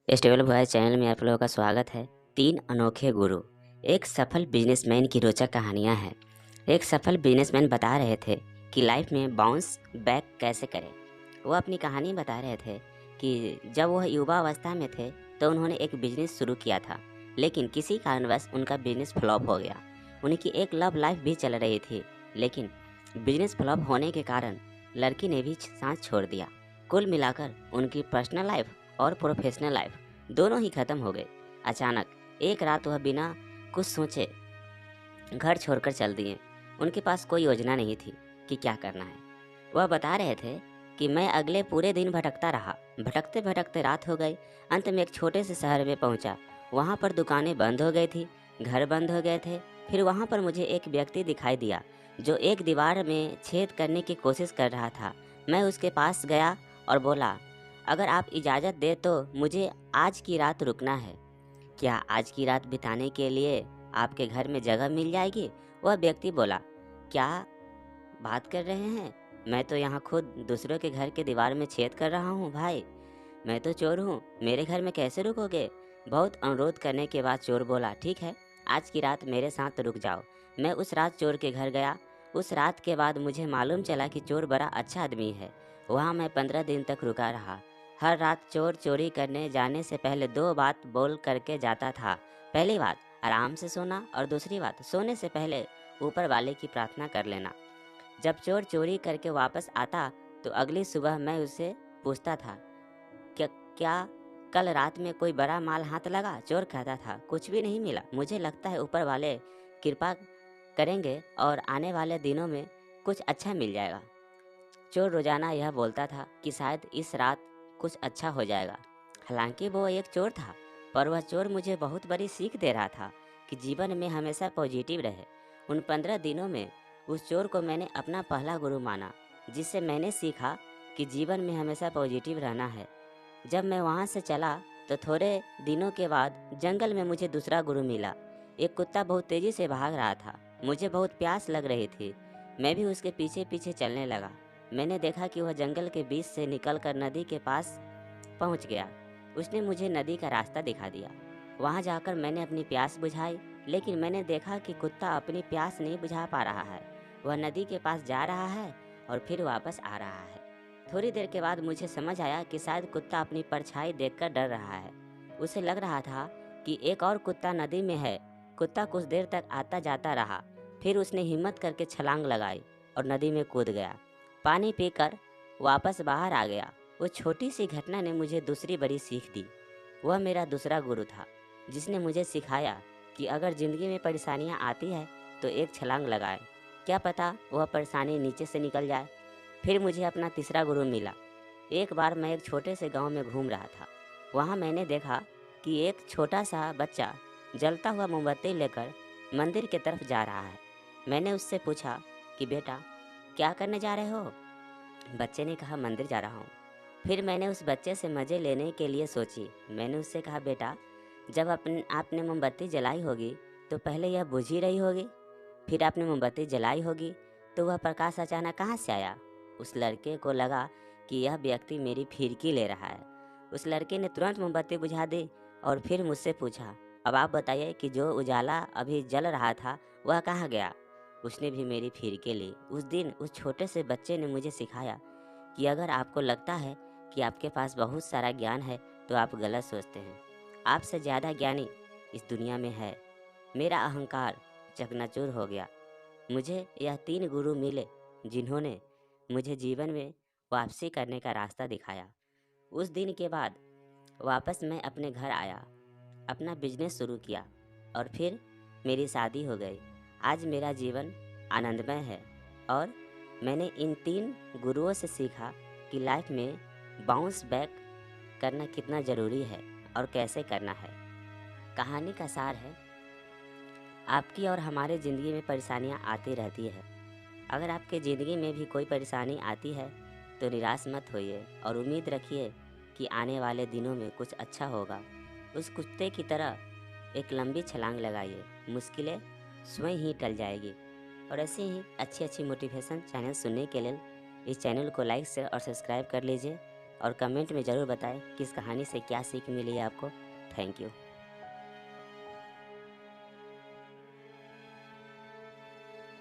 Stable boy channel में आप लोगों का स्वागत है। 3 अनोखे गुरु। एक सफल बिजनेसमैन की रोचक कहानियां हैं। एक सफल बिजनेसमैन बता रहे थे कि लाइफ में बाउंस बैक कैसे करें। वो अपनी कहानी बता रहे थे कि जब वह युवा अवस्था में थे तो उन्होंने एक बिजनेस शुरू किया था, लेकिन किसी कारणवश उनका बिजनेस फ्लॉप हो गया। उनकी एक लव लाइफ भी चल रही थी, लेकिन बिजनेस फ्लॉप होने के कारण लड़की ने भी सांस छोड़ दिया। कुल मिलाकर उनकी पर्सनल लाइफ और प्रोफेशनल लाइफ दोनों ही खत्म हो गए। अचानक एक रात वह बिना कुछ सोचे घर छोड़कर चल दिए। उनके पास कोई योजना नहीं थी कि क्या करना है। वह बता रहे थे कि मैं अगले पूरे दिन भटकता रहा। भटकते भटकते रात हो गई। अंत में एक छोटे से शहर में पहुंचा। वहां पर दुकानें बंद हो गई थी, घर बंद हो गए थे। फिर वहां पर मुझे एक व्यक्ति दिखाई दिया जो एक दीवार में छेद करने की कोशिश कर रहा था। मैं उसके पास गया और बोला, अगर आप इजाज़त दे तो मुझे आज की रात रुकना है। क्या आज की रात बिताने के लिए आपके घर में जगह मिल जाएगी? वह व्यक्ति बोला, क्या बात कर रहे हैं? मैं तो यहाँ खुद दूसरों के घर के दीवार में छेद कर रहा हूँ भाई। मैं तो चोर हूँ, मेरे घर में कैसे रुकोगे? बहुत अनुरोध करने के बाद चोर बोला, ठीक है, आज की रात मेरे साथ रुक जाओ। मैं उस रात चोर के घर गया। उस रात के बाद मुझे मालूम चला कि चोर बड़ा अच्छा आदमी है। वहाँ मैं 15 दिन तक रुका रहा। हर रात चोर चोरी करने जाने से पहले 2 बात बोल करके जाता था। पहली बात, आराम से सोना, और दूसरी बात, सोने से पहले ऊपर वाले की प्रार्थना कर लेना। जब चोर चोरी करके वापस आता तो अगली सुबह मैं उससे पूछता था, क्या क्या कल रात में कोई बड़ा माल हाथ लगा? चोर कहता था, कुछ भी नहीं मिला। मुझे लगता है ऊपर वाले कृपा करेंगे और आने वाले दिनों में कुछ अच्छा मिल जाएगा। चोर रोजाना यह बोलता था कि शायद इस रात कुछ अच्छा हो जाएगा। हालांकि वो एक चोर था, पर वह चोर मुझे बहुत बड़ी सीख दे रहा था कि जीवन में हमेशा पॉजिटिव रहे। उन 15 दिनों में उस चोर को मैंने अपना पहला गुरु माना, जिससे मैंने सीखा कि जीवन में हमेशा पॉजिटिव रहना है। जब मैं वहाँ से चला तो थोड़े दिनों के बाद जंगल में मुझे दूसरा गुरु मिला। एक कुत्ता बहुत तेजी से भाग रहा था। मुझे बहुत प्यास लग रही थी। मैं भी उसके पीछे पीछे चलने लगा। मैंने देखा कि वह जंगल के बीच से निकलकर नदी के पास पहुंच गया। उसने मुझे नदी का रास्ता दिखा दिया। वहां जाकर मैंने अपनी प्यास बुझाई, लेकिन मैंने देखा कि कुत्ता अपनी प्यास नहीं बुझा पा रहा है। वह नदी के पास जा रहा है और फिर वापस आ रहा है। थोड़ी देर के बाद मुझे समझ आया कि शायद कुत्ता अपनी परछाई देखकर डर रहा है। उसे लग रहा था कि एक और कुत्ता नदी में है। कुत्ता कुछ देर तक आता जाता रहा। फिर उसने हिम्मत करके छलांग लगाई और नदी में कूद गया। पानी पीकर वापस बाहर आ गया। वो छोटी सी घटना ने मुझे दूसरी बड़ी सीख दी। वह मेरा दूसरा गुरु था, जिसने मुझे सिखाया कि अगर ज़िंदगी में परेशानियां आती है तो एक छलांग लगाए। क्या पता वह परेशानी नीचे से निकल जाए। फिर मुझे अपना तीसरा गुरु मिला। एक बार मैं एक छोटे से गांव में घूम रहा था। वहां मैंने देखा कि एक छोटा सा बच्चा जलता हुआ मोमबत्ती लेकर मंदिर की तरफ जा रहा है। मैंने उससे पूछा कि बेटा, क्या करने जा रहे हो? बच्चे ने कहा, मंदिर जा रहा हूँ। फिर मैंने उस बच्चे से मज़े लेने के लिए सोची। मैंने उससे कहा, बेटा, जब आपने मोमबत्ती जलाई होगी तो पहले यह बुझ ही रही होगी। फिर आपने मोमबत्ती जलाई होगी तो वह प्रकाश अचानक कहाँ से आया? उस लड़के को लगा कि यह व्यक्ति मेरी फिरकी ले रहा है। उस लड़के ने तुरंत मोमबत्ती बुझा दी और फिर मुझसे पूछा, अब आप बताइए कि जो उजाला अभी जल रहा था वह कहाँ गया? उसने भी मेरी फिरकी ली। उस दिन उस छोटे से बच्चे ने मुझे सिखाया कि अगर आपको लगता है कि आपके पास बहुत सारा ज्ञान है तो आप गलत सोचते हैं। आपसे ज़्यादा ज्ञानी इस दुनिया में है। मेरा अहंकार चकनाचूर हो गया। मुझे यह 3 गुरु मिले जिन्होंने मुझे जीवन में वापसी करने का रास्ता दिखाया। उस दिन के बाद वापस मैं अपने घर आया, अपना बिजनेस शुरू किया और फिर मेरी शादी हो गई। आज मेरा जीवन आनंदमय है और मैंने इन 3 गुरुओं से सीखा कि लाइफ में बाउंस बैक करना कितना ज़रूरी है और कैसे करना है। कहानी का सार है, आपकी और हमारे ज़िंदगी में परेशानियाँ आती रहती है। अगर आपके ज़िंदगी में भी कोई परेशानी आती है तो निराश मत होइए और उम्मीद रखिए कि आने वाले दिनों में कुछ अच्छा होगा। उस कुत्ते की तरह एक लंबी छलांग लगाइए, मुश्किलें स्वयं ही टल जाएगी। और ऐसे ही अच्छी अच्छी मोटिवेशन चैनल सुनने के लिए इस चैनल को लाइक शेयर और सब्सक्राइब कर लीजिए। और कमेंट में ज़रूर बताएं कि इस कहानी से क्या सीख मिली है आपको। Thank you.